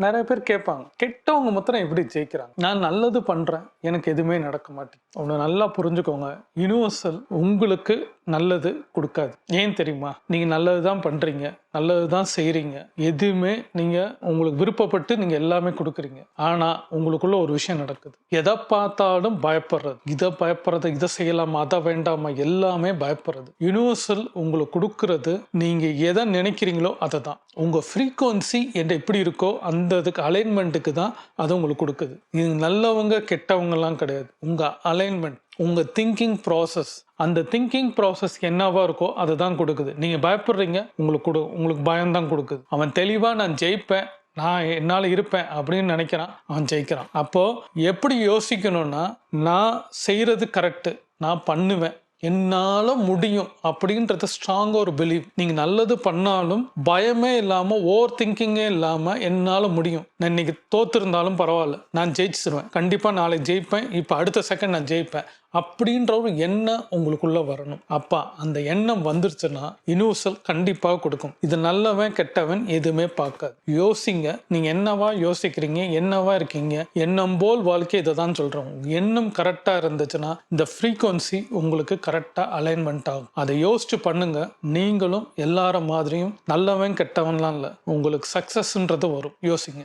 நிறைய பேர் கேட்பாங்க, கெட்டவங்க மாத்திரம் எப்படி ஜெயிக்கிறாங்க? நான் நல்லது பண்றேன், எனக்கு எதுவுமே நடக்க மாட்டேங்குது. ஒன்று நல்லா புரிஞ்சுக்கோங்க, யுனிவர்சல் உங்களுக்கு நல்லது கொடுக்காது. ஏன் தெரியுமா? நீங்க நல்லது தான் பண்றீங்க, நல்லது தான் செய்றீங்க, எதுவுமே நீங்க உங்களுக்கு விருப்பப்பட்டு நீங்க எல்லாமே கொடுக்குறீங்க. ஆனா உங்களுக்குள்ள ஒரு விஷயம் நடக்குது. எதை பார்த்தாலும் பயப்படுறது, இதை பயப்படுறது, இதை செய்யலாமா, அதை வேண்டாமா, எல்லாமே பயப்படுறது. யுனிவர்சல் உங்களுக்கு கொடுக்கறது நீங்க எதை நினைக்கிறீங்களோ அதை தான். உங்க ஃப்ரீக்வன்சி என்ன எப்படி இருக்கோ அந்த இதுக்கு அலைன்மெண்ட்டுக்கு தான் அது உங்களுக்கு கொடுக்குது. இது நல்லவங்க கெட்டவங்கலாம் கிடையாது. உங்க அலைன்மெண்ட், உங்க திங்கிங் ப்ராசஸ், அந்த திங்கிங் ப்ராசஸ் என்னவா இருக்கோ அதை தான் கொடுக்குது. நீங்க பயப்படுறீங்க, உங்களுக்கு பயம்தான் கொடுக்குது. அவன் தெளிவா நான் ஜெயிப்பேன், நான் என்னால் இருப்பேன் அப்படின்னு நினைக்கிறான், அவன் ஜெயிக்கிறான். அப்போ எப்படி யோசிக்கணும்னா, நான் செய்யறது கரெக்டு, நான் பண்ணுவேன், என்னால முடியும் அப்படின்றது ஸ்ட்ராங்கா ஒரு பிலீவ். நீங்க நல்லது பண்ணாலும் பயமே இல்லாம, ஓவர் திங்கிங்கே இல்லாம, என்னால முடியும், நான் இன்னைக்கு தோத்திருந்தாலும் பரவாயில்ல, நான் ஜெயிச்சிருவேன், கண்டிப்பா நாளைக்கு ஜெயிப்பேன், இப்ப அடுத்த செகண்ட் நான் ஜெயிப்பேன் அப்படின்ற ஒரு எண்ணம் உங்களுக்குள்ள வரணும். அப்பா அந்த எண்ணம் வந்துருச்சுன்னா யுனிவர்சல் கண்டிப்பாக கொடுக்கும். இது நல்லவன் கெட்டவன் எதுவுமே பார்க்காது. யோசிங்க, நீங்க என்னவா யோசிக்கிறீங்க, என்னவா இருக்கீங்க, எண்ணம் போல் வாழ்க்கை, இதை தான் சொல்றோம். எண்ணம் கரெக்டா இருந்துச்சுன்னா இந்த ஃப்ரீக்வன்சி உங்களுக்கு கரெக்டா அலைன்மெண்ட் ஆகும். அதை யோசிச்சு பண்ணுங்க. நீங்களும் எல்லார மாதிரியும் நல்லவன் கெட்டவன்லாம் இல்லை, உங்களுக்கு சக்சஸ்ன்றது வரும். யோசிங்க.